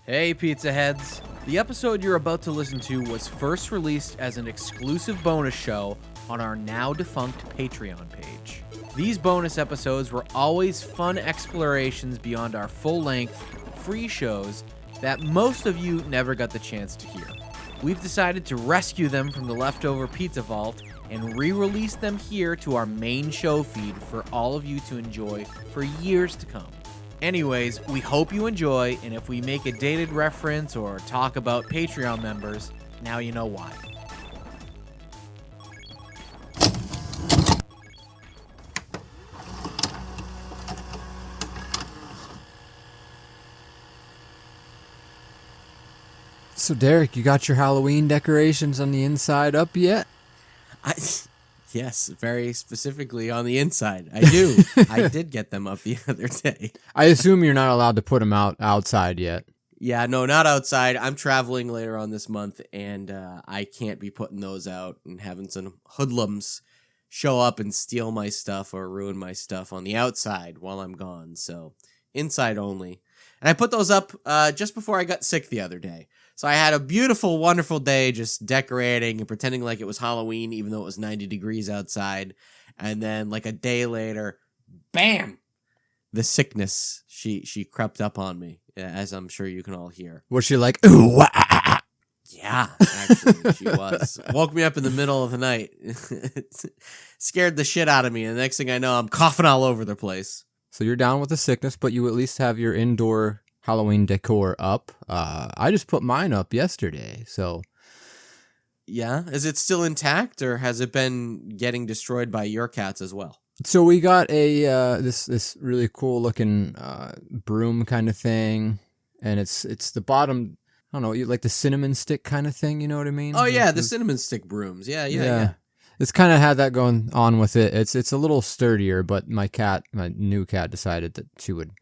Hey, Pizza Heads! The episode you're about to listen to was first released as an exclusive bonus show on our now-defunct Patreon page. These bonus episodes were always fun explorations beyond our full-length, free shows that most of you never got the chance to hear. We've decided to rescue them from the leftover pizza vault and re-release them here to our main show feed for all of you to enjoy for years to come. Anyways, we hope you enjoy, and if we make a dated reference or talk about Patreon members, now you know why. So, Derek, you got your Halloween decorations on the inside up yet? Yes, very specifically on the inside. I do. I did get them up the other day. I assume you're not allowed to put them outside yet. Yeah, no, not outside. I'm traveling later on this month, and I can't be putting those out and having some hoodlums show up and steal my stuff or ruin my stuff on the outside while I'm gone. So, inside only. And I put those up just before I got sick the other day. So I had a beautiful, wonderful day just decorating and pretending like it was Halloween, even though it was 90 degrees outside. And then like a day later, bam! The sickness, she crept up on me, as I'm sure you can all hear. Was she like, ooh, wah, ah, ah? Yeah, actually, she was. Woke me up in the middle of the night. Scared the shit out of me. And the next thing I know, I'm coughing all over the place. So you're down with the sickness, but you at least have your indoor Halloween decor up. I just put mine up yesterday, so... Yeah? Is it still intact, or has it been getting destroyed by your cats as well? So we got a this really cool looking broom kind of thing, and it's the bottom, I don't know, like the cinnamon stick kind of thing, you know what I mean? Oh yeah, the cinnamon stick brooms. Yeah. It's kind of had that going on with it. It's a little sturdier, but my new cat decided that she would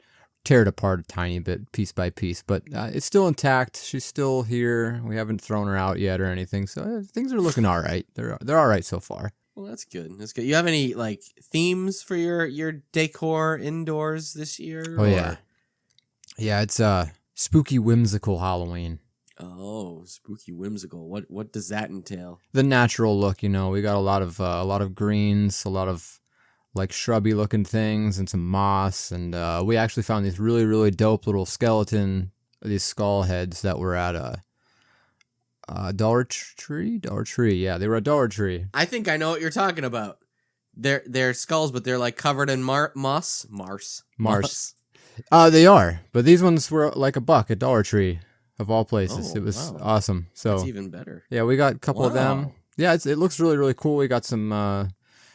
tear it apart a tiny bit, piece by piece. But it's still intact. She's still here. We haven't thrown her out yet or anything, so things are looking all right. They're all right so far. Well, that's good. That's good. You have any like themes for your decor indoors this year? Oh yeah, it's spooky, whimsical Halloween. Oh, spooky, whimsical. What does that entail? The natural look, you know. We got a lot of greens, a lot of like shrubby looking things, and some moss. And we actually found these really, really dope little these skull heads that were at a Dollar Tree. Yeah, they were at Dollar Tree. I think I know what you're talking about. They're skulls, but they're like covered in moss. They are, but these ones were like $1 at Dollar Tree. Of all places. Oh, it was wow. awesome. So that's even better. Yeah, we got a couple of them. Yeah, it looks really, really cool. We got some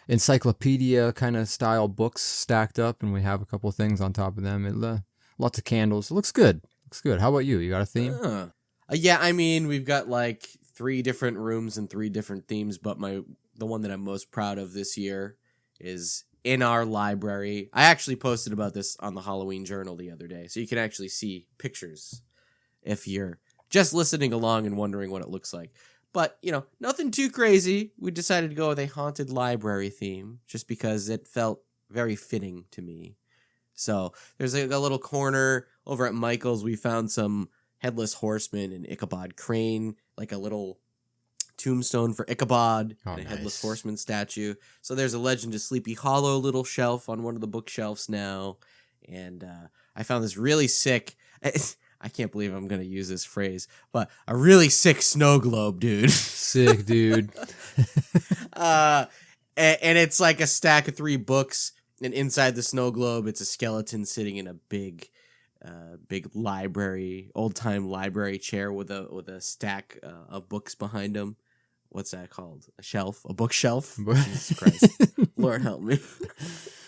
encyclopedia kind of style books stacked up, and we have a couple of things on top of them. Lots of candles. It looks good. How about you? You got a theme? Yeah, I mean, we've got like 3 different rooms and 3 different themes, but the one that I'm most proud of this year is in our library. I actually posted about this on the Halloween Journal the other day, so you can actually see pictures if you're just listening along and wondering what it looks like. But, you know, nothing too crazy. We decided to go with a haunted library theme just because it felt very fitting to me. So there's like a little corner over at Michael's. We found some headless horseman and Ichabod Crane, like a little tombstone for Ichabod and a headless horseman statue. So there's a Legend of Sleepy Hollow little shelf on one of the bookshelves now. And I found this really sick... I can't believe I'm going to use this phrase, but a really sick snow globe, dude. Sick, dude. And it's like a stack of 3 books, and inside the snow globe, it's a skeleton sitting in a big library, old-time library chair with a stack of books behind him. What's that called? A shelf? A bookshelf? Jesus Christ. Lord help me.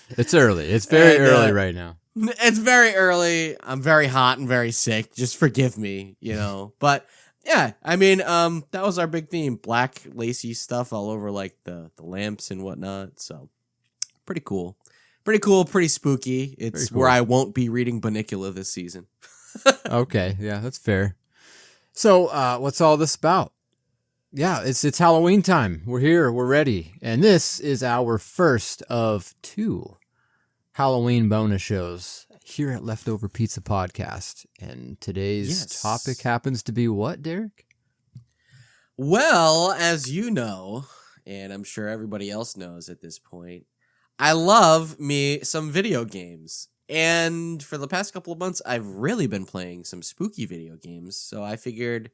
It's early. It's very early right now. It's very early. I'm very hot and very sick. Just forgive me, you know. But yeah, I mean, that was our big theme. Black lacy stuff all over like the lamps and whatnot. So pretty cool. Pretty spooky. It's cool. Where I won't be reading Bunnicula this season. Okay, yeah, that's fair. So what's all this about? Yeah, it's Halloween time. We're here. We're ready. And this is our first of 2 Halloween bonus shows. here at Leftover Pizza Podcast. And today's topic happens to be what, Derek? Well, as you know, and I'm sure everybody else knows at this point, I love me some video games. And for the past couple of months, I've really been playing some spooky video games. So I figured,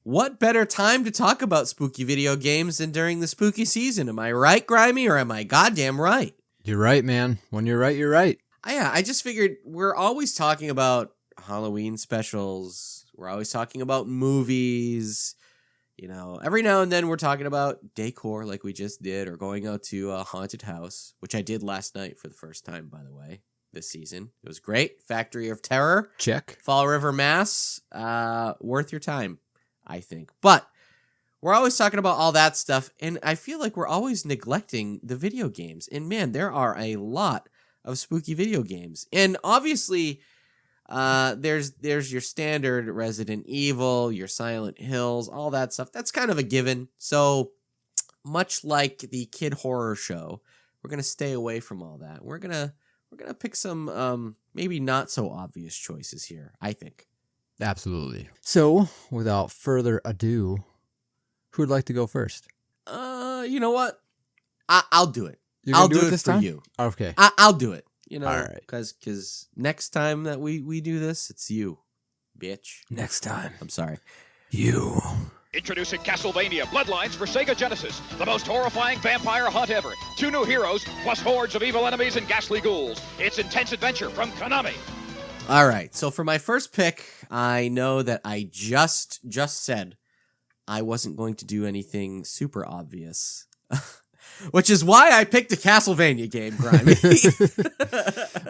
what better time to talk about spooky video games than during the spooky season? Am I right, Grimy, or am I goddamn right? You're right, man. When you're right, you're right. Yeah, I just figured we're always talking about Halloween specials. We're always talking about movies. You know, every now and then we're talking about decor like we just did, or going out to a haunted house, which I did last night for the first time, by the way, this season. It was great. Factory of Terror. Check. Fall River, Mass. Worth your time, I think. But we're always talking about all that stuff, and I feel like we're always neglecting the video games. And man, there are a lot of spooky video games. And obviously, there's your standard Resident Evil, your Silent Hills, all that stuff. That's kind of a given. So much like the kid horror show, we're gonna stay away from all that. We're gonna pick some maybe not so obvious choices here, I think. Absolutely. So, without further ado, who would like to go first? You know what? I'll do it. I'll do it this for time? you. Okay. I'll do it. You know, all right. Because next time that we do this, it's you, bitch. Next time. I'm sorry. You. Introducing Castlevania Bloodlines for Sega Genesis. The most horrifying vampire hunt ever. 2 new heroes, plus hordes of evil enemies and ghastly ghouls. It's intense adventure from Konami. All right. So for my first pick, I know that I just said I wasn't going to do anything super obvious. Which is why I picked a Castlevania game, Grimy.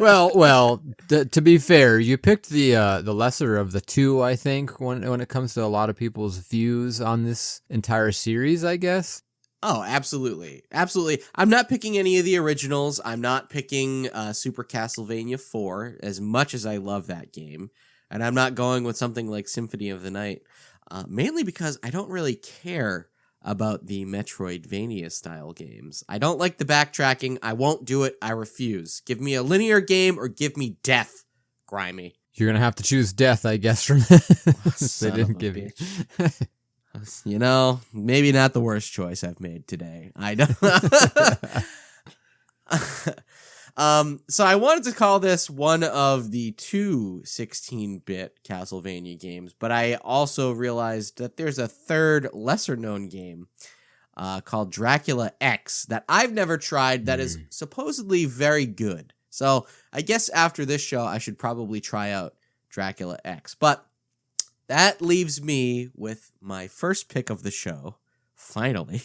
well, to be fair, you picked the lesser of the two, I think, when it comes to a lot of people's views on this entire series, I guess. Oh, absolutely. Absolutely. I'm not picking any of the originals. I'm not picking Super Castlevania 4, as much as I love that game. And I'm not going with something like Symphony of the Night, mainly because I don't really care about the Metroidvania style games. I don't like the backtracking. I won't do it. I refuse. Give me a linear game or give me death, Grimy. You're going to have to choose death, I guess, from this. They didn't give you. You know, maybe not the worst choice I've made today. I don't. So I wanted to call this one of the 2 16-bit Castlevania games, but I also realized that there's a third lesser-known game called Dracula X that I've never tried that is supposedly very good. So I guess after this show, I should probably try out Dracula X. But that leaves me with my first pick of the show, finally.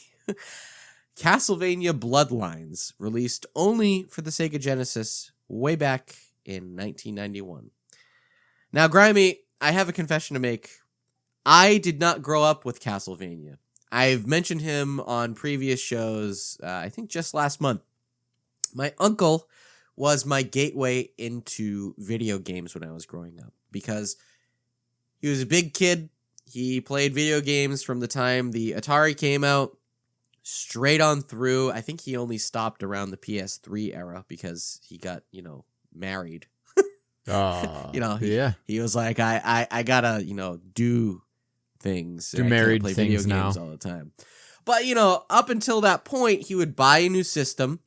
Castlevania Bloodlines, released only for the Sega Genesis way back in 1991. Now, Grimy, I have a confession to make. I did not grow up with Castlevania. I've mentioned him on previous shows, I think just last month. My uncle was my gateway into video games when I was growing up, because he was a big kid. He played video games from the time the Atari came out, straight on through. I think he only stopped around the PS3 era because he got, married. He was like, I gotta, do things. Do I can't married play things video now. games all the time. But, up until that point, he would buy a new system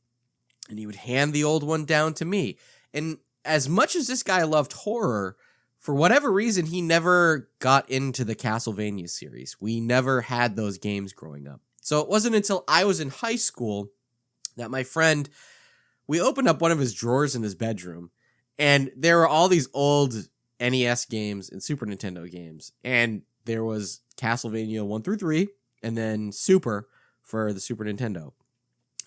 and he would hand the old one down to me. And as much as this guy loved horror, for whatever reason, he never got into the Castlevania series. We never had those games growing up. So it wasn't until I was in high school that my friend, we opened up one of his drawers in his bedroom, and there were all these old NES games and Super Nintendo games. And there was Castlevania 1 through 3, and then Super for the Super Nintendo.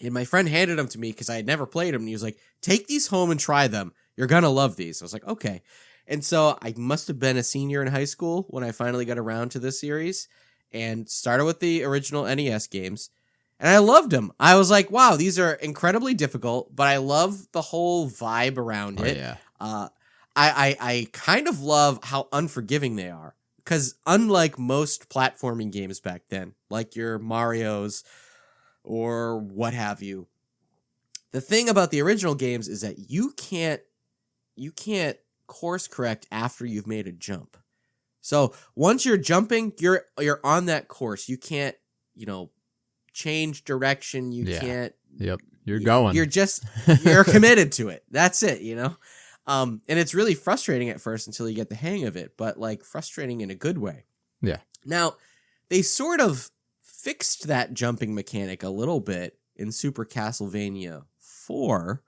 And my friend handed them to me because I had never played them, and he was like, take these home and try them. You're going to love these. I was like, okay. And so I must have been a senior in high school when I finally got around to this series, and started with the original NES games. And I loved them. I was like, wow, these are incredibly difficult, but I love the whole vibe around it. Yeah. I kind of love how unforgiving they are. Because unlike most platforming games back then, like your Marios or what have you, the thing about the original games is that you can't you can't course correct after you've made a jump. So once you're jumping, you're on that course. You can't, change direction. You can't. Yep. You're going. You're committed to it. That's it, And it's really frustrating at first until you get the hang of it, but like frustrating in a good way. Yeah. Now, they sort of fixed that jumping mechanic a little bit in Super Castlevania 4.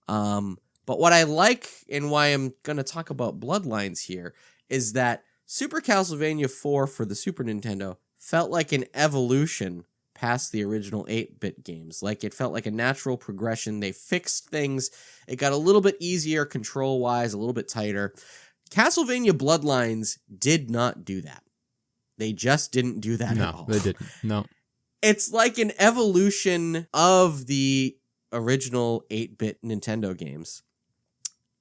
But what I like and why I'm going to talk about Bloodlines here is that Super Castlevania 4 for the Super Nintendo felt like an evolution past the original 8-bit games. Like, it felt like a natural progression. They fixed things. It got a little bit easier control-wise, a little bit tighter. Castlevania Bloodlines did not do that. They just didn't do that at all. No, they didn't. No. It's like an evolution of the original 8-bit Nintendo games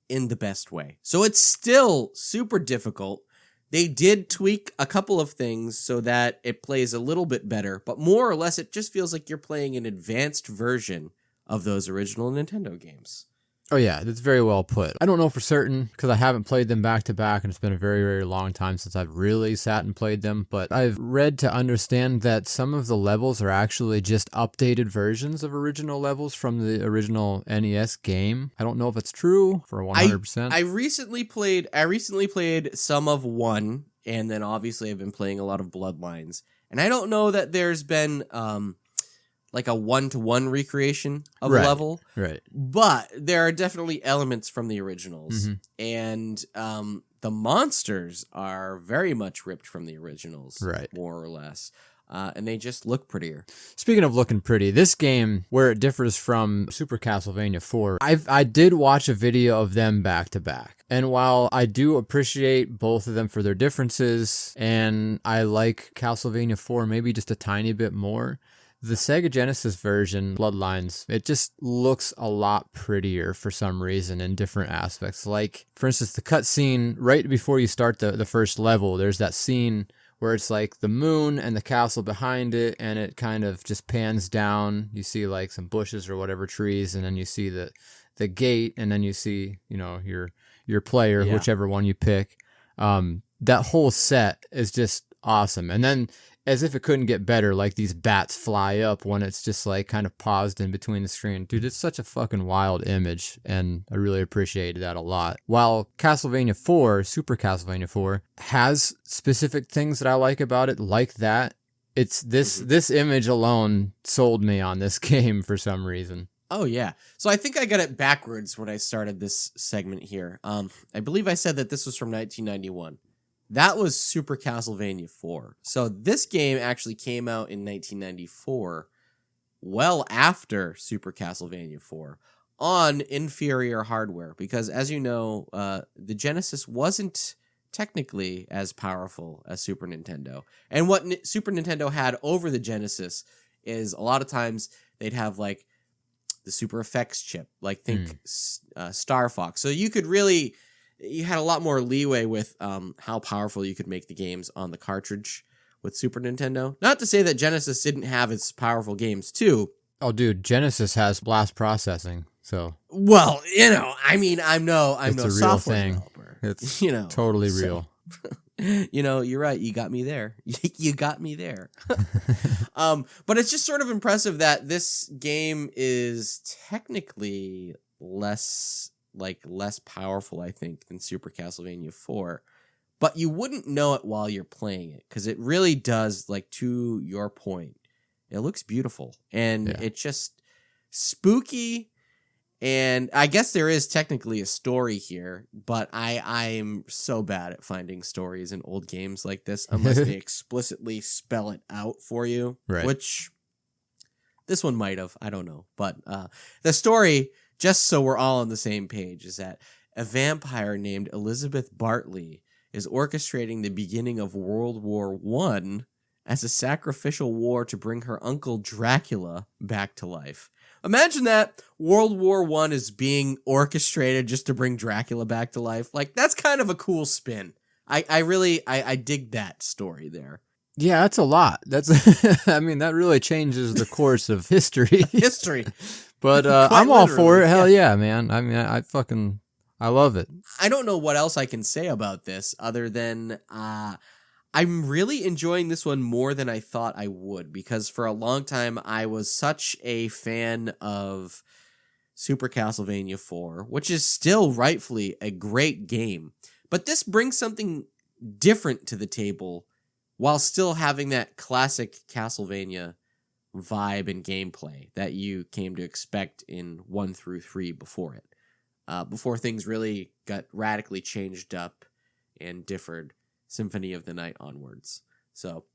in the best way. So it's still super difficult. They did tweak a couple of things so that it plays a little bit better, but more or less it just feels like you're playing an advanced version of those original Nintendo games. Oh yeah, that's very well put. I don't know for certain because I haven't played them back to back and it's been a very, very long time since I've really sat and played them, but I've read to understand that some of the levels are actually just updated versions of original levels from the original NES game. I don't know if it's true for 100%. I recently played some of 1, and then obviously I've been playing a lot of Bloodlines. And I don't know that there's been like a 1-to-1 recreation of a level. Right. But there are definitely elements from the originals. Mm-hmm. And the monsters are very much ripped from the originals, right, more or less. And they just look prettier. Speaking of looking pretty, this game, where it differs from Super Castlevania 4, I did watch a video of them back to back. And while I do appreciate both of them for their differences, and I like Castlevania 4 maybe just a tiny bit more, the Sega Genesis version, Bloodlines, it just looks a lot prettier for some reason in different aspects. Like, for instance, the cutscene right before you start the first level, there's that scene where it's like the moon and the castle behind it, and it kind of just pans down. You see like some bushes or whatever, trees, and then you see the gate, and then you see, your player, whichever one you pick. That whole set is just awesome. And then, as if it couldn't get better, like these bats fly up when it's just like kind of paused in between the screen. Dude, it's such a fucking wild image, and I really appreciated that a lot. While Castlevania 4, Super Castlevania 4, has specific things that I like about it, like that, it's this image alone sold me on this game for some reason. Oh, yeah. So I think I got it backwards when I started this segment here. I believe I said that this was from 1991. That was Super Castlevania 4. So this game actually came out in 1994, well after Super Castlevania 4, on inferior hardware. Because as you know, the Genesis wasn't technically as powerful as Super Nintendo. And what Super Nintendo had over the Genesis is a lot of times they'd have like the Super Effects chip, like think Star Fox. So you had a lot more leeway with how powerful you could make the games on the cartridge with Super Nintendo. Not to say that Genesis didn't have its powerful games too. Oh, dude, Genesis has blast processing, so. Well, I'm no software thing. developer. It's totally real. You're right. You got me there. You got me there. But it's just sort of impressive that this game is technically less powerful, I think, than Super Castlevania 4. But you wouldn't know it while you're playing it, because it really does, like, to your point, it looks beautiful. And it's just spooky. And I guess there is technically a story here, but I'm so bad at finding stories in old games like this, unless they explicitly spell it out for you, right. Which this one might have, I don't know. But the story, just so we're all on the same page, is that a vampire named Elizabeth Bartley is orchestrating the beginning of World War I as a sacrificial war to bring her uncle Dracula back to life. Imagine that World War I is being orchestrated just to bring Dracula back to life. Like, that's kind of a cool spin. I really dig that story there. Yeah, that's a lot. That really changes the course of history. History. But I'm all for it. Hell yeah, man. I fucking I love it. I don't know what else I can say about this other than I'm really enjoying this one more than I thought I would, because for a long time I was such a fan of Super Castlevania 4, which is still rightfully a great game. But this brings something different to the table while still having that classic Castlevania vibe and gameplay that you came to expect in 1 through 3 before it. Before things really got radically changed up and differed Symphony of the Night onwards. So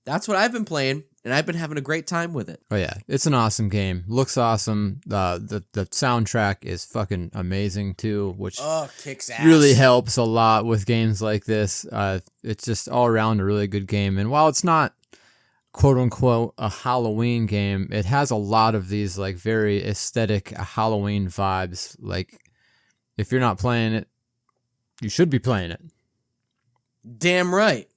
that's what I've been playing, and I've been having a great time with it. Oh yeah, it's an awesome game. Looks awesome. The soundtrack is fucking amazing too, which kicks ass. really helps a lot with games like this. It's just all around a really good game. And while it's not quote unquote a Halloween game, it has a lot of these like very aesthetic Halloween vibes. Like if you're not playing it, you should be playing it. Damn right.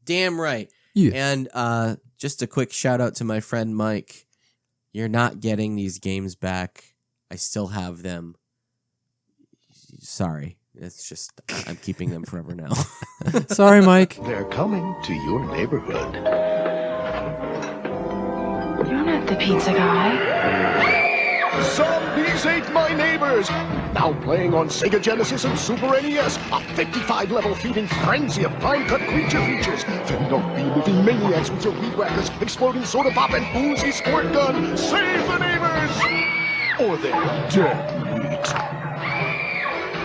Damn right. Yeah. And just a quick shout out to my friend Mike. You're not getting these games back. I still have them. Sorry. It's just, I'm keeping them forever now. Sorry, Mike. They're coming to your neighborhood. You're not the pizza guy. Zombies ate my neighbors! Now playing on Sega Genesis and Super NES, a 55-level feeding frenzy of prime-cut creature features. Fend off bee-moving maniacs with your weed whackers, exploding soda pop, and boozy squirt gun. Save the neighbors! Or they're dead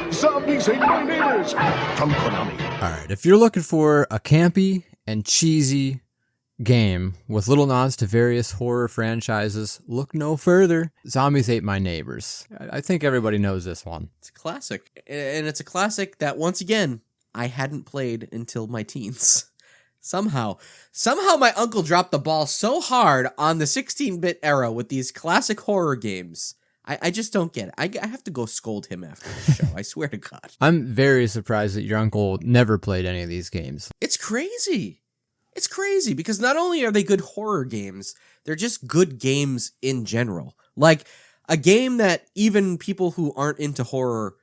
meat. Zombies ate my neighbors! From Konami. All right, if you're looking for a campy and cheesy game with little nods to various horror franchises, look no further. Zombies Ate My Neighbors. I think everybody knows this one. It's a classic. And it's a classic that, once again, I hadn't played until my teens. Somehow my uncle dropped the ball so hard on the 16-bit era with these classic horror games. I just don't get it. I have to go scold him after this show. I swear to God. I'm very surprised that your uncle never played any of these games. It's crazy. It's crazy because not only are they good horror games, they're just good games in general. Like a game that even people who aren't into horror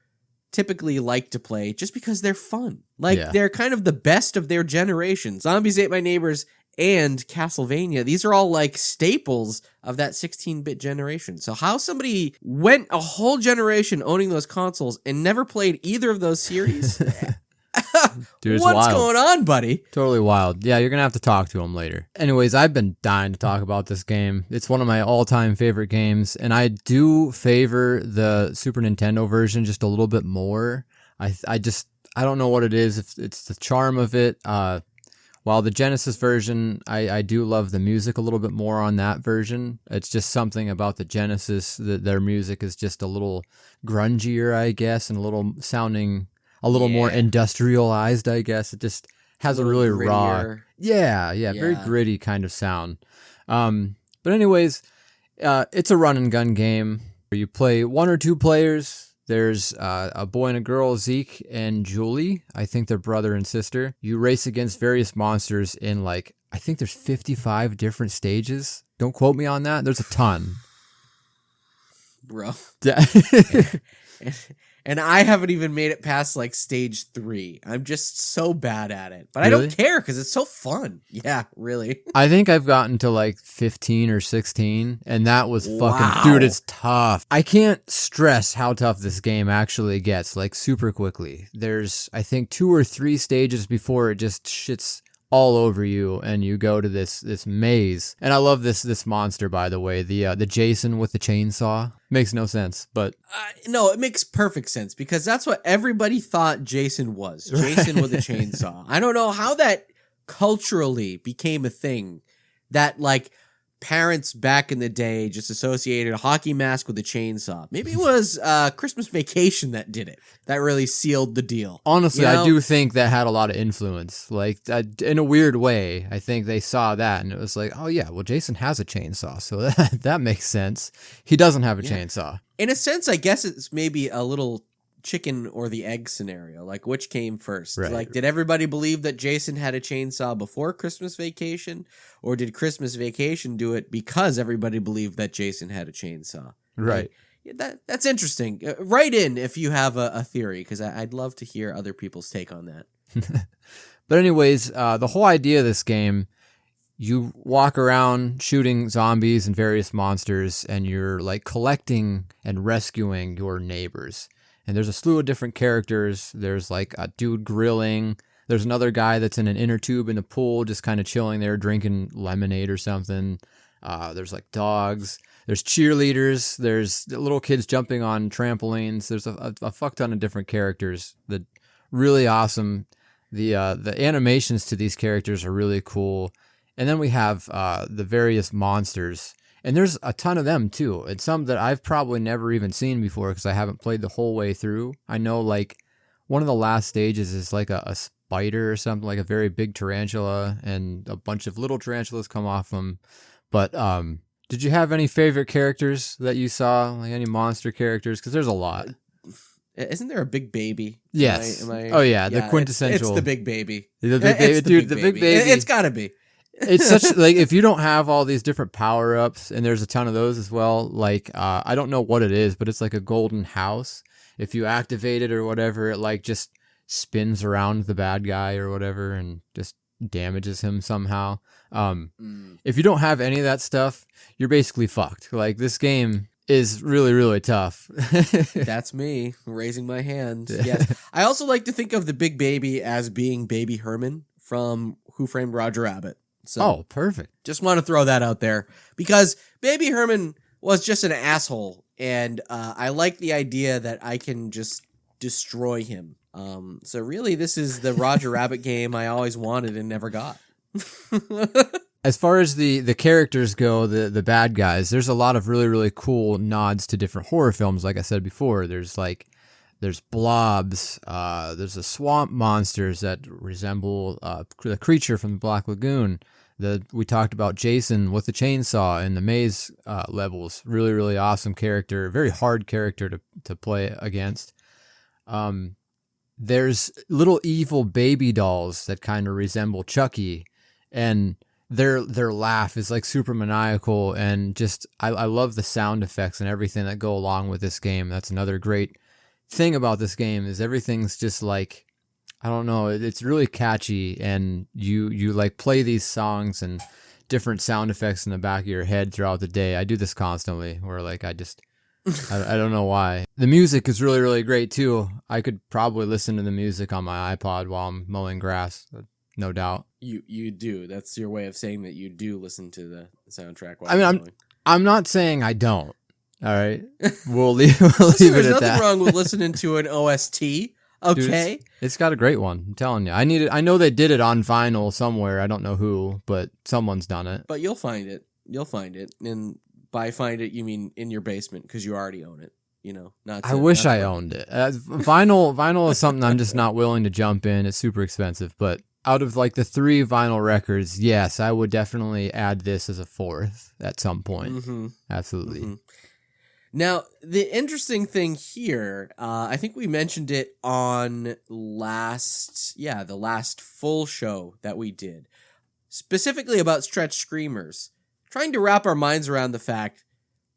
typically like to play just because they're fun. Like they're kind of the best of their generation. Zombies Ate My Neighbors and Castlevania, these are all like staples of that 16-bit generation. So how somebody went a whole generation owning those consoles and never played either of those series? Dude, it's what's wild. going on, buddy? Totally wild. Yeah, you're going to have to talk to him later. Anyways, I've been dying to talk about this game. It's one of my all-time favorite games, and I do favor the Super Nintendo version just a little bit more. I don't know what it is. If it's the charm of it. While the Genesis version, I do love the music a little bit more on that version. It's just something about the Genesis that their music is just a little grungier, I guess, and a little sounding a little more industrialized, I guess. It just has a really raw, very gritty kind of sound. But anyways, it's a run and gun game where you play 1 or 2 players. There's a boy and a girl, Zeke and Julie. I think they're brother and sister. You race against various monsters in I think there's 55 different stages. Don't quote me on that. There's a ton. Bro. And I haven't even made it past stage 3. I'm just so bad at it. But Really? I don't care because it's so fun. Yeah, really. I think I've gotten to 15 or 16, and that was fucking, Wow. dude, it's tough. I can't stress how tough this game actually gets, super quickly. There's, I think, 2 or 3 stages before it just shits all over you, and you go to this maze. And I love this monster, by the way, the Jason with the chainsaw. Makes no sense, but No, it makes perfect sense because that's what everybody thought Jason was. Jason with a chainsaw. I don't know how that culturally became a thing that parents back in the day just associated a hockey mask with a chainsaw. Maybe it was Christmas Vacation that did it. That really sealed the deal. honestly, You know? I do think that had a lot of influence. In a weird way, I think they saw that and it was oh yeah, well, Jason has a chainsaw, so that makes sense. He doesn't have a chainsaw. In a sense, I guess it's maybe a little chicken or the egg scenario. Which came first? Right. Did everybody believe that Jason had a chainsaw before Christmas Vacation? Or did Christmas Vacation do it because everybody believed that Jason had a chainsaw? Right. That's interesting. Write in if you have a theory, because I'd love to hear other people's take on that. But anyways, the whole idea of this game, you walk around shooting zombies and various monsters, and you're like collecting and rescuing your neighbors. And there's a slew of different characters. There's like a dude grilling. There's another guy that's in an inner tube in the pool, just kind of chilling there, drinking lemonade or something. There's like dogs. There's cheerleaders. There's little kids jumping on trampolines. There's a fuck ton of different characters. That really awesome. The animations to these characters are really cool. And then we have the various monsters. And there's a ton of them too. And some that I've probably never even seen before because I haven't played the whole way through. I know like one of the last stages is like a spider or something, like a very big tarantula, and a bunch of little tarantulas come off them. But did you have any favorite characters that you saw? Like any monster characters? Because there's a lot. Isn't there a big baby? Yes. Oh yeah, the quintessential. It's the big baby. The big baby, dude. The big baby. It's gotta be. It's such like if you don't have all these different power ups, and there's a ton of those as well. Like I don't know what it is, but it's like a golden house. If you activate it or whatever, it like just spins around the bad guy or whatever, and just damages him somehow. If you don't have any of that stuff, you're basically fucked. Like this game is really, really tough. That's me raising my hand. Yes. I also like to think of the big baby as being Baby Herman from Who Framed Roger Rabbit. So Oh, perfect. just want to throw that out there because Baby Herman was just an asshole, and I like the idea that I can just destroy him. So really, this is the Roger Rabbit game I always wanted and never got. As far as the characters go, the bad guys, there's a lot of really, really cool nods to different horror films. Like I said before, there's blobs, there's the swamp monsters that resemble the creature from the Black Lagoon. We talked about Jason with the chainsaw in the maze levels. Really, really awesome character. Very hard character to play against. There's little evil baby dolls that kind of resemble Chucky, and their laugh is like super maniacal, and just I love the sound effects and everything that go along with this game. That's another great thing about this game is everything's just like, I don't know, it's really catchy, and you like play these songs and different sound effects in the back of your head throughout the day. I do this constantly where like I don't know why. The music is really, really great too. I could probably listen to the music on my iPod while I'm mowing grass, no doubt. You do. That's your way of saying that you do listen to the soundtrack. I'm not saying I don't. All right, we'll leave it Listen, at there's that. nothing wrong with listening to an OST. Okay, Dude, it's got a great one. I'm telling you. I know they did it on vinyl somewhere. I don't know who, but someone's done it. but you'll find it. You'll find it, and by find it you mean in your basement because you already own it. You know, not. I wish I owned it. Vinyl is something I'm just not willing to jump in. It's super expensive, but out of like the 3 vinyl records, yes, I would definitely add this as a 4th at some point. Mm-hmm. Absolutely. Mm-hmm. Now, the interesting thing here, I think we mentioned it on the last full show that we did, specifically about stretch screamers, trying to wrap our minds around the fact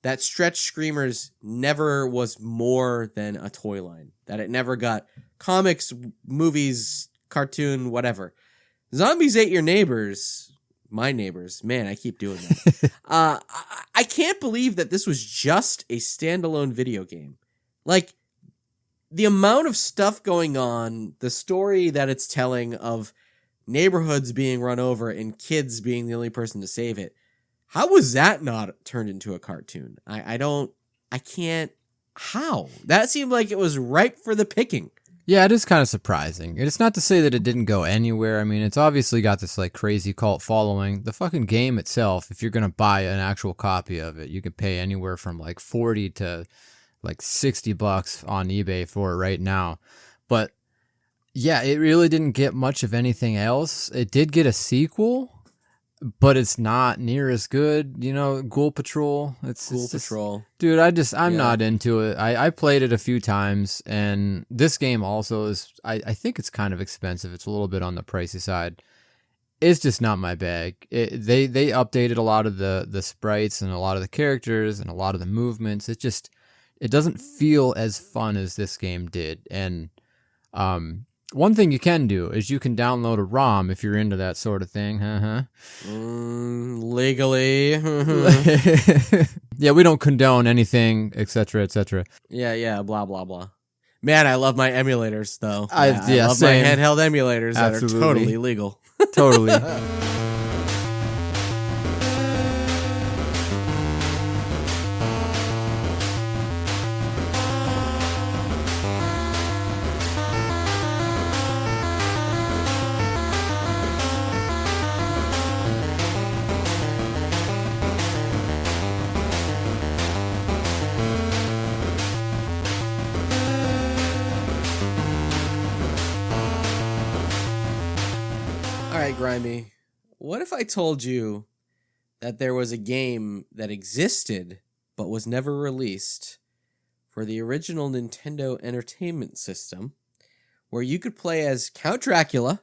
that stretch screamers never was more than a toy line, that it never got comics, movies, cartoon, whatever. Zombies Ate Your Neighbors, my neighbors, man, I keep doing that. I can't believe that this was just a standalone video game. Like, the amount of stuff going on, the story that it's telling of neighborhoods being run over and kids being the only person to save it. How was that not turned into a cartoon? I can't, how? That seemed like it was ripe for the picking. Yeah, it is kind of surprising. It's not to say that it didn't go anywhere. I mean, it's obviously got this like crazy cult following. The fucking game itself, if you're going to buy an actual copy of it, you can pay anywhere from like 40 to like $60 on eBay for it right now. But yeah, it really didn't get much of anything else. It did get a sequel, but it's not near as good. You know, Ghoul Patrol. Ghoul Patrol. Dude, I'm not into it. I played it a few times, and this game also is, I think it's kind of expensive. It's a little bit on the pricey side. It's just not my bag. They updated a lot of the sprites and a lot of the characters and a lot of the movements. It just it doesn't feel as fun as this game did. And one thing you can do is you can download a ROM if you're into that sort of thing. Legally. Yeah, we don't condone anything, etc., etc. Yeah, blah, blah, blah. Man, I love my emulators, though. I love same. my handheld emulators that Absolutely. are totally legal. Totally. All right, Grimy. What if I told you that there was a game that existed but was never released for the original Nintendo Entertainment System where you could play as Count Dracula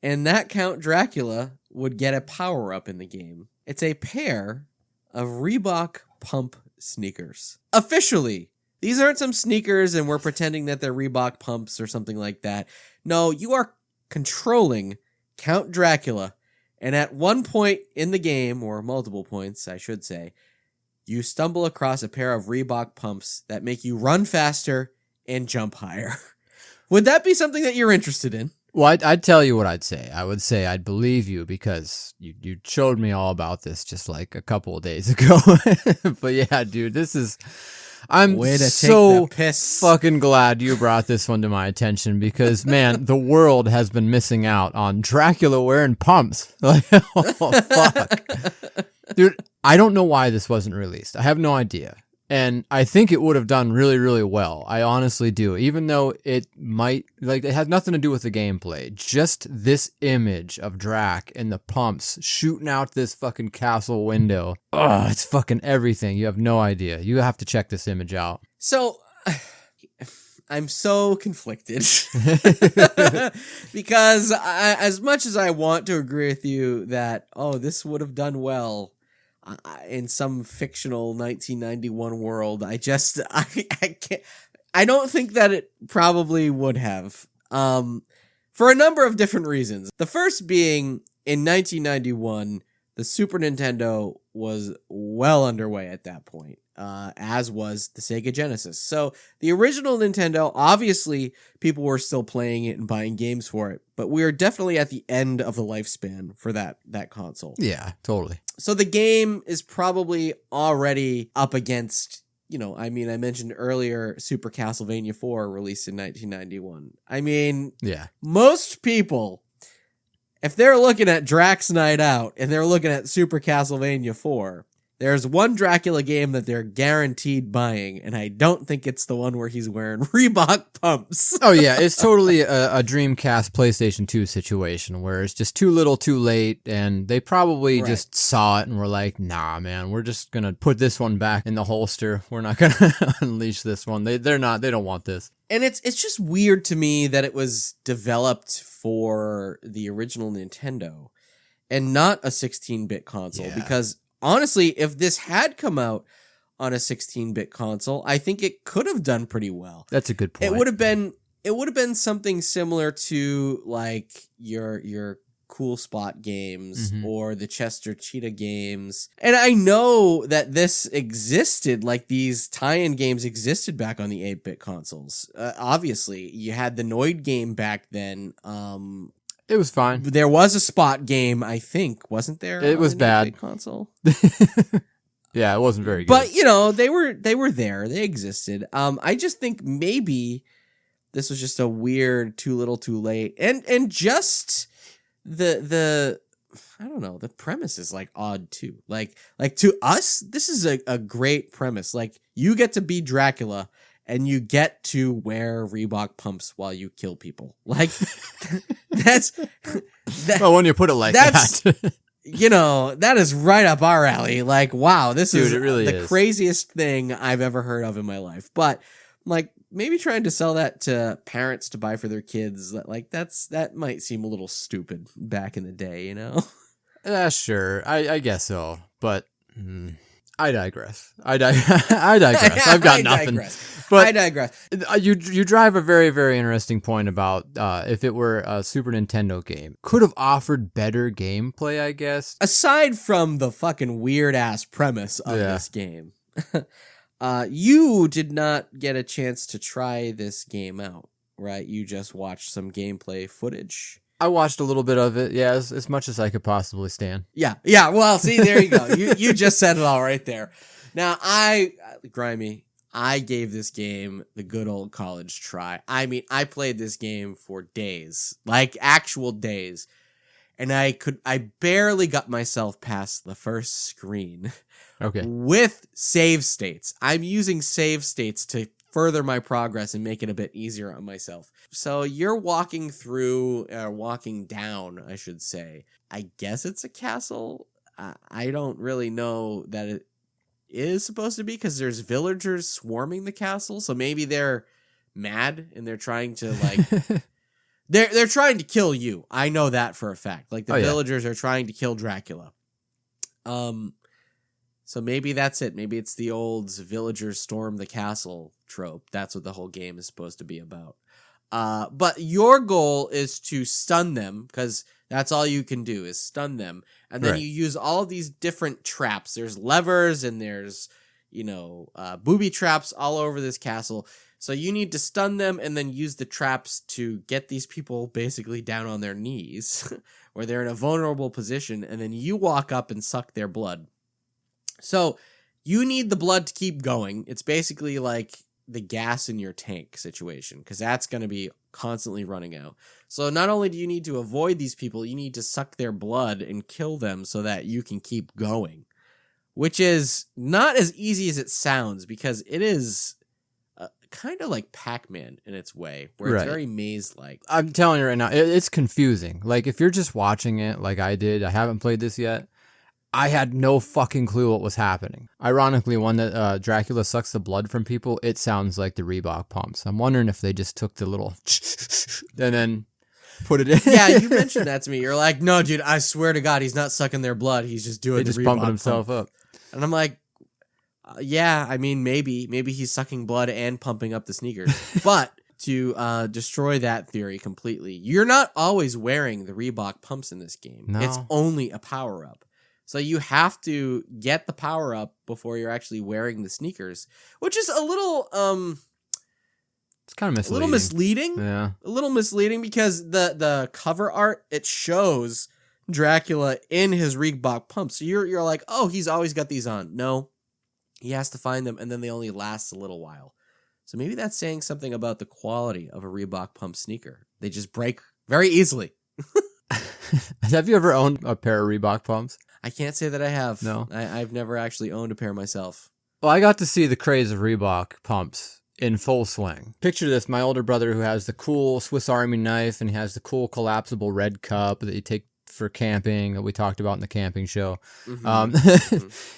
and that Count Dracula would get a power-up in the game? It's a pair of Reebok pump sneakers. Officially, these aren't some sneakers and we're pretending that they're Reebok pumps or something like that. No, you are controlling Count Dracula, and at one point in the game, or multiple points, I should say, you stumble across a pair of Reebok pumps that make you run faster and jump higher. Would that be something that you're interested in? Well, I'd tell you what I'd say. I would say I'd believe you because you showed me all about this just like a couple of days ago. But yeah, dude, I'm Way to take so the piss. fucking glad you brought this one to my attention because, man, the world has been missing out on Dracula wearing pumps. Like, oh, fuck. Dude, I don't know why this wasn't released. I have no idea. And I think it would have done really, really well. I honestly do. Even though it might, like, it has nothing to do with the gameplay. Just this image of Drac and the pumps shooting out this fucking castle window. Oh, it's fucking everything. You have no idea. You have to check this image out. So, I'm so conflicted because as much as I want to agree with you that, this would have done well in some fictional 1991 world, I can't. I don't think that it probably would have, for a number of different reasons. The first being, in 1991, the Super Nintendo was well underway at that point, as was the Sega Genesis. So the original Nintendo, obviously, people were still playing it and buying games for it, but we are definitely at the end of the lifespan for that console. Yeah, totally. So the game is probably already up against, I mentioned earlier Super Castlevania 4 released in 1991. Yeah. Most people, if they're looking at Drax Night Out and they're looking at Super Castlevania 4, there's one Dracula game that they're guaranteed buying, and I don't think it's the one where he's wearing Reebok pumps. Oh, yeah, it's totally a Dreamcast PlayStation 2 situation where it's just too little too late, and they probably just saw it and were like, nah, man, we're just going to put this one back in the holster. We're not going to unleash this one. They don't want this. And it's just weird to me that it was developed for the original Nintendo and not a 16-bit console, because honestly, if this had come out on a 16-bit console, I think it could have done pretty well. That's a good point. It would have been something similar to like your Cool Spot games or the Chester Cheetah games. And I know that this existed, like these tie-in games existed back on the 8-bit consoles. Obviously, you had the Noid game back then. It was fine. There was a Spot game, I think, wasn't there? It was bad. 8-bit console. Yeah, it wasn't very good. But they were there. They existed. I just think maybe this was just a weird too little too late. And just the I don't know, the premise is like odd too. Like to us, this is a great premise. Like you get to be Dracula and you get to wear Reebok pumps while you kill people. Like that's well, when you put it like that. That is right up our alley. Like, wow, this is it really the craziest thing I've ever heard of in my life. But like maybe trying to sell that to parents to buy for their kids, that might seem a little stupid back in the day, Sure. I guess so. But I digress. I digress. I've got nothing. I digress. You drive a very, very interesting point about if it were a Super Nintendo game. Could have offered better gameplay, I guess. Aside from the fucking weird-ass premise of this game, you did not get a chance to try this game out, right? You just watched some gameplay footage. I watched a little bit of it, yeah, as much as I could possibly stand. Yeah, well, see, there you go. You just said it all right there. Now, Grimy, I gave this game the good old college try. I mean, I played this game for days, like actual days, and I barely got myself past the first screen. Okay. With save states. I'm using save states to further my progress and make it a bit easier on myself. So you're walking down, I should say. I guess it's a castle. I don't really know that it is supposed to be because there's villagers swarming the castle. So maybe they're mad and they're trying to like they're trying to kill you. I know that for a fact. Like the villagers are trying to kill Dracula. So maybe that's it. Maybe it's the old villagers storm the castle trope. That's what the whole game is supposed to be about. But your goal is to stun them because that's all you can do is stun them. And then you use all of these different traps. There's levers and there's, booby traps all over this castle. So you need to stun them and then use the traps to get these people basically down on their knees where they're in a vulnerable position. And then you walk up and suck their blood. So you need the blood to keep going. It's basically like the gas in your tank situation because that's going to be constantly running out. So not only do you need to avoid these people, you need to suck their blood and kill them so that you can keep going, which is not as easy as it sounds because it is kind of like Pac-Man in its way, where it's very maze-like. I'm telling you right now, it's confusing. Like if you're just watching it like I did, I haven't played this yet. I had no fucking clue what was happening. Ironically, when Dracula sucks the blood from people, it sounds like the Reebok pumps. I'm wondering if they just took the little and then put it in. Yeah, you mentioned that to me. You're like, no, dude, I swear to God, he's not sucking their blood. He's just doing the Reebok pumping himself pump. up. And I'm like, yeah, I mean, maybe he's sucking blood and pumping up the sneakers. But to destroy that theory completely, you're not always wearing the Reebok pumps in this game. No. It's only a power-up. So you have to get the power up before you're actually wearing the sneakers, which is a little it's kind of misleading. A little misleading. Yeah. A little misleading because the cover art, it shows Dracula in his Reebok pumps. So you're like, "Oh, he's always got these on." No. He has to find them and then they only last a little while. So maybe that's saying something about the quality of a Reebok pump sneaker. They just break very easily. Have you ever owned a pair of Reebok pumps? I can't say that I have. No. I've never actually owned a pair myself. Well, I got to see the craze of Reebok pumps in full swing. Picture this, my older brother who has the cool Swiss Army knife and he has the cool collapsible red cup that you take for camping that we talked about in the camping show.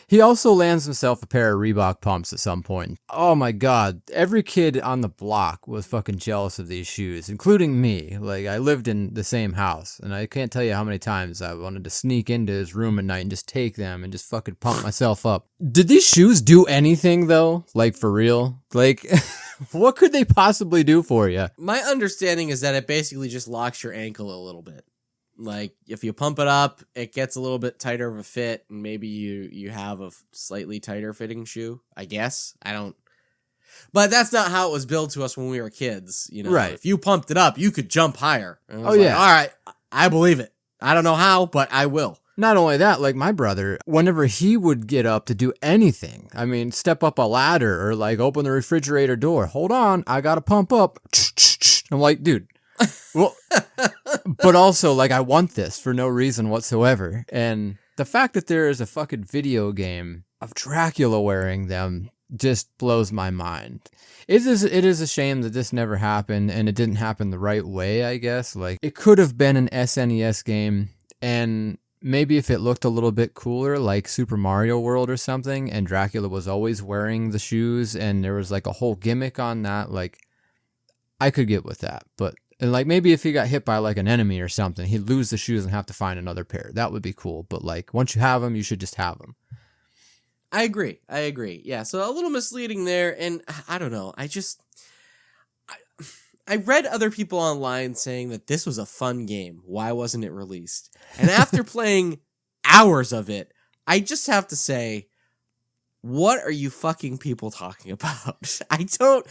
He also lands himself a pair of Reebok pumps at some point. Oh my God. Every kid on the block was fucking jealous of these shoes, including me. Like I lived in the same house and I can't tell you how many times I wanted to sneak into his room at night and just take them and just fucking pump myself up. Did these shoes do anything though? Like for real? Like what could they possibly do for you? My understanding is that it basically just locks your ankle a little bit. Like, if you pump it up, it gets a little bit tighter of a fit, and maybe you have a slightly tighter fitting shoe, I guess. I don't... But that's not how it was billed to us when we were kids, Right. If you pumped it up, you could jump higher. And I was yeah. All right, I believe it. I don't know how, but I will. Not only that, like my brother, whenever he would get up to do anything, I mean, step up a ladder or like open the refrigerator door, hold on, I gotta pump up. I'm like, dude... Well, but also, like, I want this for no reason whatsoever. And the fact that there is a fucking video game of Dracula wearing them just blows my mind. It is a shame that this never happened and it didn't happen the right way, I guess. Like, it could have been an SNES game, and maybe if it looked a little bit cooler, like Super Mario World or something, and Dracula was always wearing the shoes and there was like a whole gimmick on that, like, I could get with that. But and like maybe if he got hit by like an enemy or something, he'd lose the shoes and have to find another pair. That would be cool. But like once you have them, you should just have them. I agree. Yeah, so a little misleading there, and I don't know. I read other people online saying that this was a fun game. Why wasn't it released? And after playing hours of it, I just have to say, what are you fucking people talking about? I don't,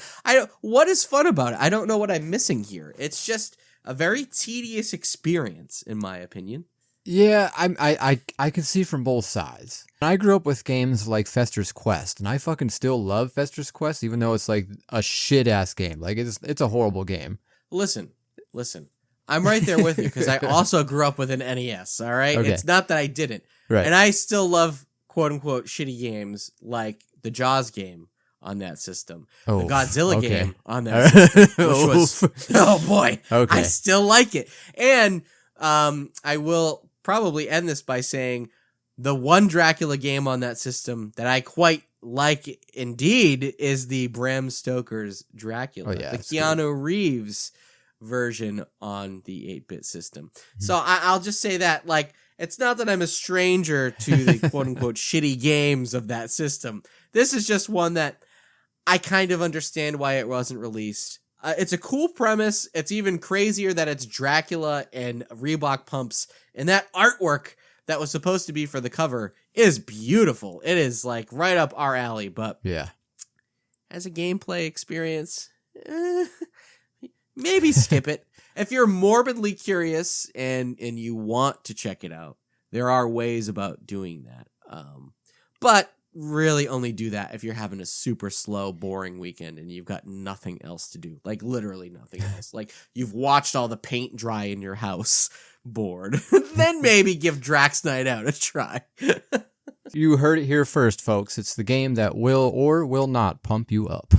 what is fun about it? I don't know what I'm missing here. It's just a very tedious experience, in my opinion. Yeah, I can see from both sides. I grew up with games like Fester's Quest, and I fucking still love Fester's Quest, even though it's like a shit ass game. Like it's a horrible game. Listen. I'm right there with you because I also grew up with an NES. All right, Okay. It's not that I didn't, Right. and I still love quote unquote shitty games like the Jaws game on that system, the Oh, Godzilla okay. game on that system, which was Oof. oh boy, Okay. I still like it, and I will probably end this by saying the one Dracula game on that system that I quite like indeed is the Bram Stoker's Dracula, Oh, yeah, the it's Keanu Reeves version on the 8-bit system. So I'll just say that, like, it's not that I'm a stranger to the quote-unquote shitty games of that system. This is just one that I kind of understand why it wasn't released. It's a cool premise. It's even crazier that it's Dracula and Reebok pumps, and that artwork that was supposed to be for the cover is beautiful. It is like right up our alley, but Yeah. as a gameplay experience, maybe skip it. If you're morbidly curious and you want to check it out, there are ways about doing that. But really only do that if you're having a super slow, boring weekend and you've got nothing else to do. Like literally nothing else. Like you've watched all the paint dry in your house, bored. Then maybe give Drax Night Out a try. You heard it here first, folks. It's the game that will or will not pump you up.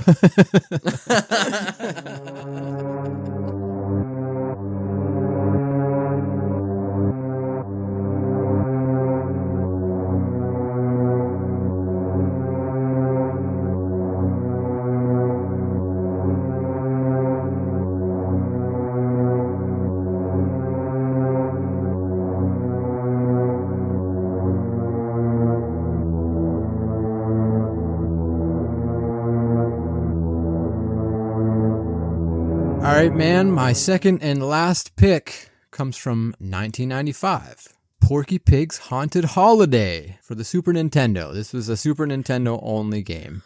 All right, man, my second and last pick comes from 1995. Porky Pig's Haunted Holiday for the Super Nintendo. This was a Super Nintendo only game.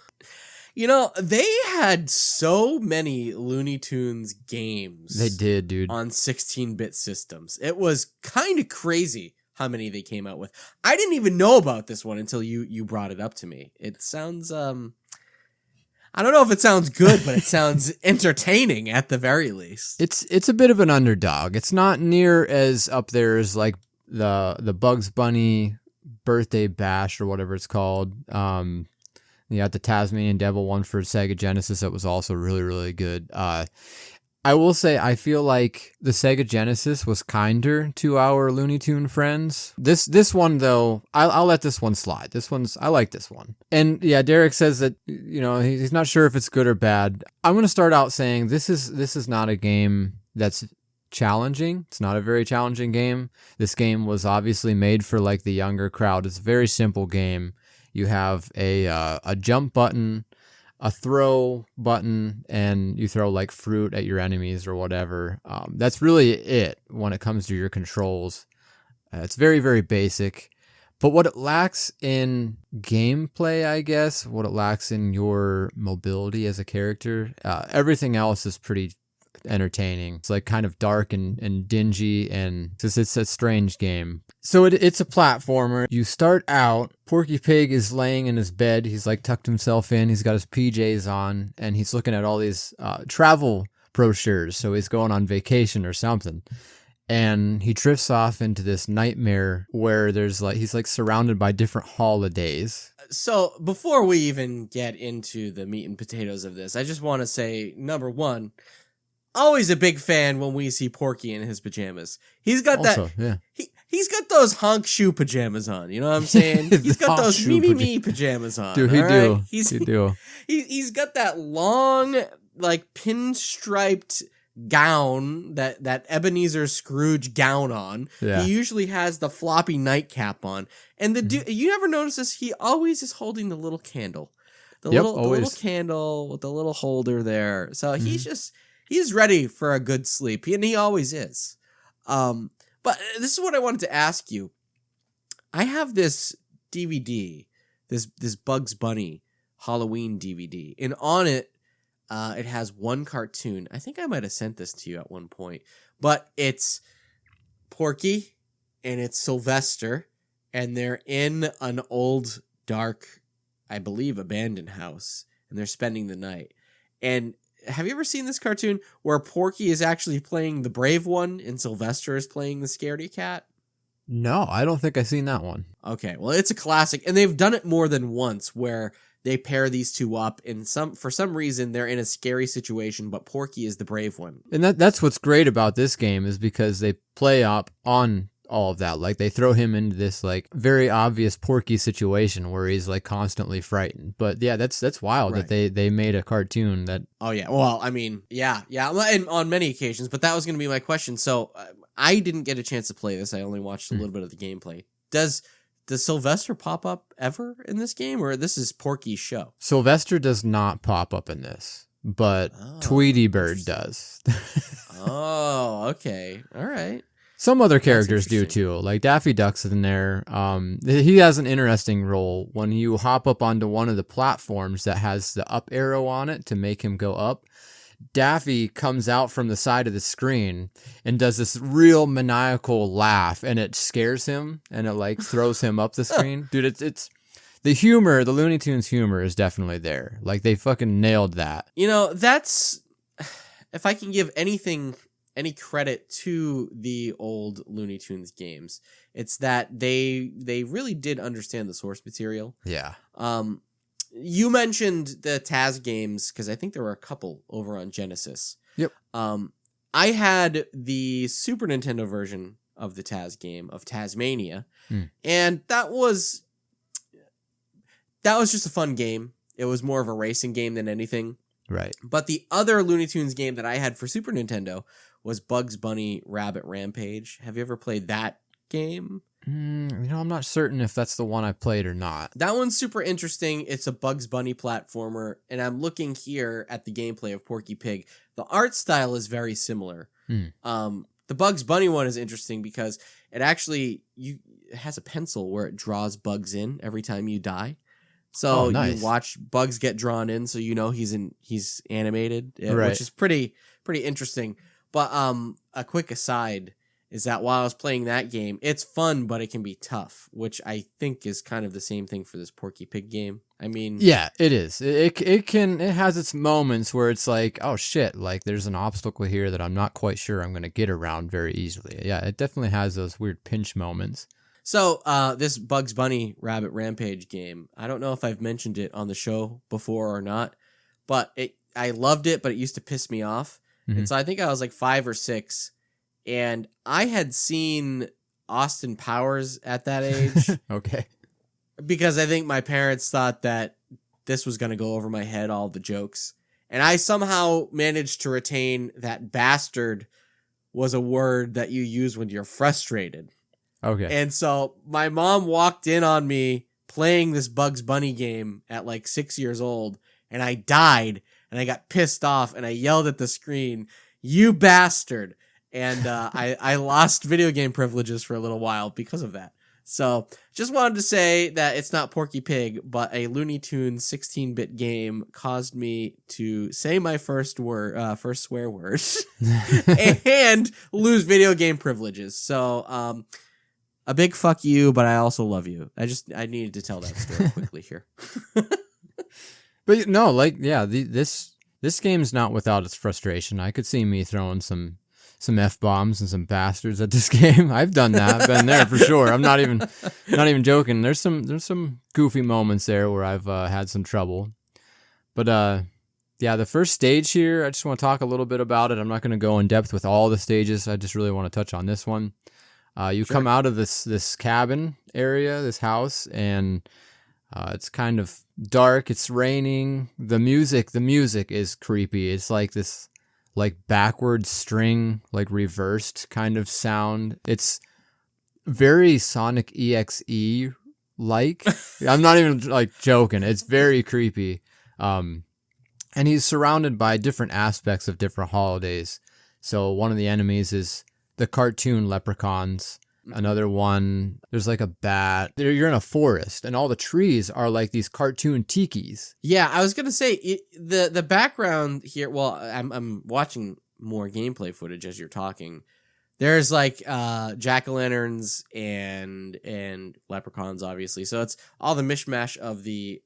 You know, they had so many Looney Tunes games. They did, dude. On 16-bit systems. It was kind of crazy how many they came out with. I didn't even know about this one until you brought it up to me. It sounds I don't know if it sounds good, but it sounds entertaining at the very least. It's a bit of an underdog. It's not near as up there as like the Bugs Bunny Birthday Bash or whatever it's called. You got the Tasmanian Devil one for Sega Genesis that was also really, really good. I will say I feel like the Sega Genesis was kinder to our Looney Tune friends. This one though, I'll let this one slide. I like this one. And yeah, Derek says that, you know, he's not sure if it's good or bad. I'm going to start out saying this is not a game that's challenging. It's not a very challenging game. This game was obviously made for like the younger crowd. It's a very simple game. You have a jump button, a throw button, and you throw like fruit at your enemies or whatever. That's really it when it comes to your controls. It's very, very basic. But what it lacks in gameplay, I guess, what it lacks in your mobility as a character, everything else is pretty entertaining. It's like kind of dark and dingy, and it's a strange game. So it's a platformer. You start out, Porky Pig is laying in his bed. He's like tucked himself in. He's got his PJs on, and he's looking at all these travel brochures. So he's going on vacation or something. And he drifts off into this nightmare where he's like surrounded by different holidays. So before we even get into the meat and potatoes of this, I just want to say, number one, always a big fan when we see Porky in his pajamas. He's got Also, that. yeah. He's got those honk shoe pajamas on. You know what I'm saying? He's got Honk those shoe me pajamas on. Dude, he all do. right? He do. He's got that long, like pinstriped gown, that Ebenezer Scrooge gown on. Yeah. He usually has the floppy nightcap on. And the dude, you never notice this, he always is holding the little candle. The little candle with the little holder there. So he's ready for a good sleep. And he always is. But this is what I wanted to ask you. I have this DVD, this Bugs Bunny Halloween DVD, and on it, it has one cartoon. I think I might have sent this to you at one point, but it's Porky and it's Sylvester, and they're in an old, dark, I believe, abandoned house, and they're spending the night. And have you ever seen this cartoon where Porky is actually playing the brave one and Sylvester is playing the scaredy cat? No, I don't think I've seen that one. Okay, well, it's a classic, and they've done it more than once where they pair these two up, and for some reason they're in a scary situation, but Porky is the brave one. And that's what's great about this game is because they play up on all of that. Like they throw him into this like very obvious Porky situation where he's like constantly frightened. But yeah, that's wild that they made a cartoon that. Oh yeah, well, I mean, yeah, and on many occasions. But that was going to be my question. So I didn't get a chance to play this. I only watched a little bit of the gameplay. Does Sylvester pop up ever in this game, or this is Porky's show? Sylvester does not pop up in this, but Tweety Bird does. Oh, okay, all right. Some other characters do too, like Daffy Duck's in there. He has an interesting role when you hop up onto one of the platforms that has the up arrow on it to make him go up. Daffy comes out from the side of the screen and does this real maniacal laugh, and it scares him, and it like throws him up the screen. Dude, it's the humor, the Looney Tunes humor is definitely there. Like they fucking nailed that. You know, that's, if I can give any credit to the old Looney Tunes games, it's that they really did understand the source material. Yeah. You mentioned the Taz games because I think there were a couple over on Genesis. Yep. I had the Super Nintendo version of the Taz game of Tasmania, and that was just a fun game. It was more of a racing game than anything. Right. But the other Looney Tunes game that I had for Super Nintendo was Bugs Bunny Rabbit Rampage. Have you ever played that game? I'm not certain if that's the one I played or not. That one's super interesting. It's a Bugs Bunny platformer, and I'm looking here at the gameplay of Porky Pig. The art style is very similar. The Bugs Bunny one is interesting because it actually it has a pencil where it draws bugs in every time you die. So nice. You watch bugs get drawn in, so you know he's animated, right. Which is pretty interesting. But a quick aside is that while I was playing that game, it's fun, but it can be tough, which I think is kind of the same thing for this Porky Pig game. I mean, yeah, it is. It has its moments where it's like, oh shit, like there's an obstacle here that I'm not quite sure I'm going to get around very easily. Yeah, it definitely has those weird pinch moments. So this Bugs Bunny Rabbit Rampage game, I don't know if I've mentioned it on the show before or not, but I loved it, but it used to piss me off. And so I think I was like 5 or 6, and I had seen Austin Powers at that age. Okay. Because I think my parents thought that this was going to go over my head, all the jokes. And I somehow managed to retain that bastard was a word that you use when you're frustrated. Okay. And so my mom walked in on me playing this Bugs Bunny game at like 6 years old, and I died, and I got pissed off, and I yelled at the screen, "You bastard!" And I lost video game privileges for a little while because of that. So just wanted to say that it's not Porky Pig, but a Looney Tunes 16-bit game caused me to say my first swear word, and lose video game privileges. So a big fuck you, but I also love you. I needed to tell that story quickly here. But no, like, yeah, this game's not without its frustration. I could see me throwing some F-bombs and some bastards at this game. I've done that. I've been there for sure. I'm not even joking. There's some goofy moments there where I've had some trouble. But yeah, the first stage here, I just want to talk a little bit about it. I'm not going to go in depth with all the stages. I just really want to touch on this one. You come out of this cabin area, this house, and it's kind of dark. It's raining. The music is creepy. It's like this like backward string, like reversed kind of sound. It's very Sonic EXE like. I'm not even like joking. It's very creepy. And he's surrounded by different aspects of different holidays. So one of the enemies is the cartoon leprechauns. Another one, there's like a bat. You're in a forest, and all the trees are like these cartoon tikis. Yeah, I was gonna say the background here. Well, I'm watching more gameplay footage as you're talking. There's like jack-o'-lanterns and leprechauns, obviously. So it's all the mishmash of the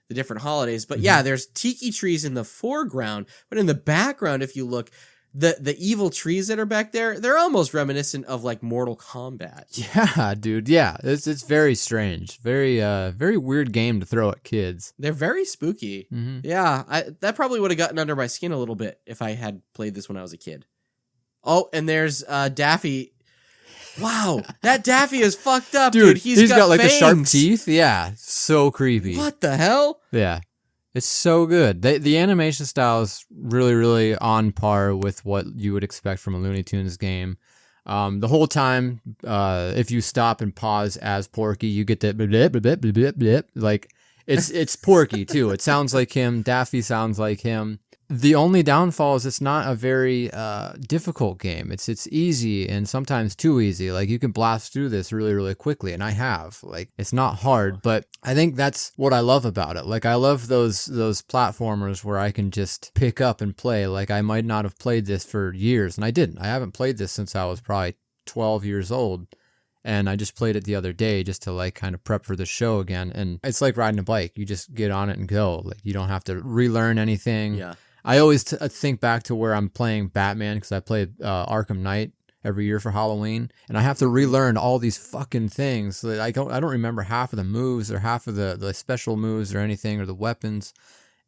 different holidays. But yeah, there's tiki trees in the foreground, but in the background, if you look, the evil trees that are back there, they're almost reminiscent of like Mortal Kombat. Yeah, dude. Yeah, it's very strange. Very very weird game to throw at kids. They're very spooky. Yeah, that probably would have gotten under my skin a little bit if I had played this when I was a kid. Oh, and there's Daffy. Wow, that Daffy is fucked up, dude. He's got like fangs. the sharp teeth. Yeah, so creepy. What the hell? Yeah. It's so good. The animation style is really, really on par with what you would expect from a Looney Tunes game. The whole time, if you stop and pause as Porky, you get that blip, blip, blip, blip, blip. Like it's Porky too. It sounds like him. Daffy sounds like him. The only downfall is it's not a very difficult game. It's easy and sometimes too easy. Like you can blast through this really, really quickly, and I have. Like it's not hard, but I think that's what I love about it. Like I love those platformers where I can just pick up and play. Like I might not have played this for years, and I didn't. I haven't played this since I was probably 12 years old. And I just played it the other day just to like kind of prep for the show again. And it's like riding a bike. You just get on it and go. Like you don't have to relearn anything. Yeah. I always think back to where I'm playing Batman because I played Arkham Knight every year for Halloween, and I have to relearn all these fucking things. So that I don't remember half of the moves or half of the special moves or anything or the weapons.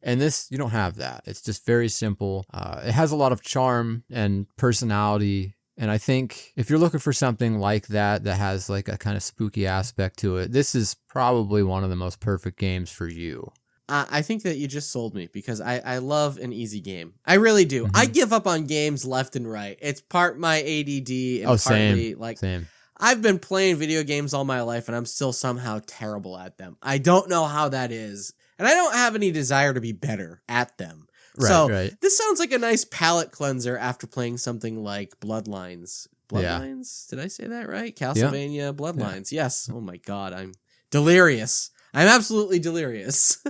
And this, you don't have that. It's just very simple. It has a lot of charm and personality. And I think if you're looking for something like that has like a kind of spooky aspect to it, this is probably one of the most perfect games for you. I think that you just sold me because I love an easy game. I really do. I give up on games left and right. It's part my ADD and partly same. I've been playing video games all my life and I'm still somehow terrible at them. I don't know how that is. And I don't have any desire to be better at them. Right. This sounds like a nice palate cleanser after playing something like Bloodlines. Bloodlines? Did I say that right? Castlevania Bloodlines. Yeah. Yes. Oh my God. I'm delirious. I'm absolutely delirious.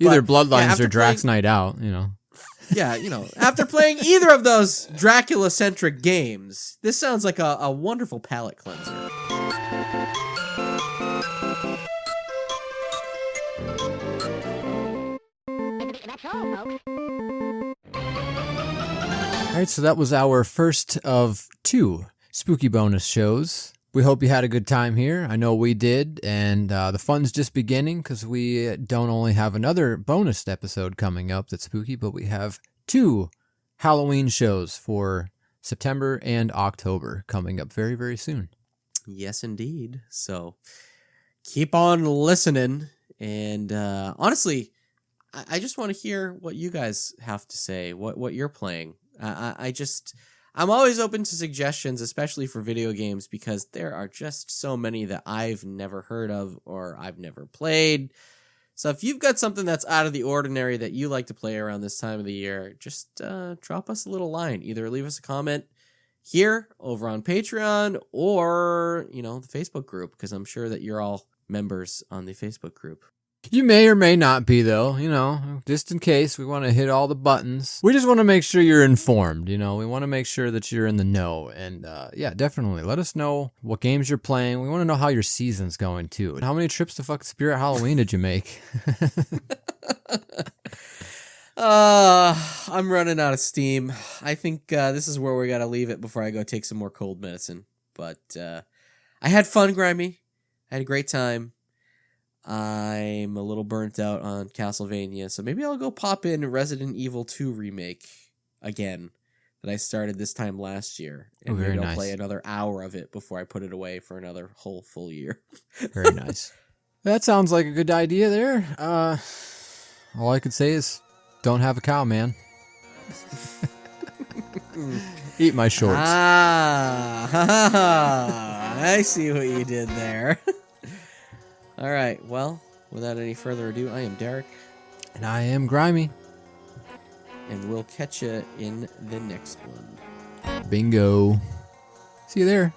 Either Bloodlines or Drax Night Out, you know. Yeah, you know, after playing either of those Dracula-centric games, this sounds like a wonderful palate cleanser. All right, so that was our first of 2 spooky bonus shows. We hope you had a good time here. I know we did, and the fun's just beginning because we don't only have another bonus episode coming up that's spooky, but we have 2 Halloween shows for September and October coming up very, very soon. Yes, indeed. So keep on listening, and honestly, I just want to hear what you guys have to say, what you're playing. I'm always open to suggestions, especially for video games, because there are just so many that I've never heard of or I've never played. So if you've got something that's out of the ordinary that you like to play around this time of the year, just drop us a little line. Either leave us a comment here over on Patreon or, you know, the Facebook group, because I'm sure that you're all members on the Facebook group. You may or may not be, though, you know, just in case. We want to hit all the buttons. We just want to make sure you're informed, you know. We want to make sure that you're in the know. And, yeah, definitely. Let us know what games you're playing. We want to know how your season's going, too. How many trips to fucking Spirit Halloween did you make? I'm running out of steam. I think this is where we got to leave it before I go take some more cold medicine. But I had fun, Grimy. I had a great time. I'm a little burnt out on Castlevania, so maybe I'll go pop in Resident Evil 2 remake again that I started this time last year. And very maybe I'll nice. play another hour of it before I put it away for another whole full year. Very nice. That sounds like a good idea there. All I could say is don't have a cow, man. Eat my shorts. I see what you did there. All right. Well, without any further ado, I am Derek. And I am Grimy. And we'll catch you in the next one. Bingo. See you there.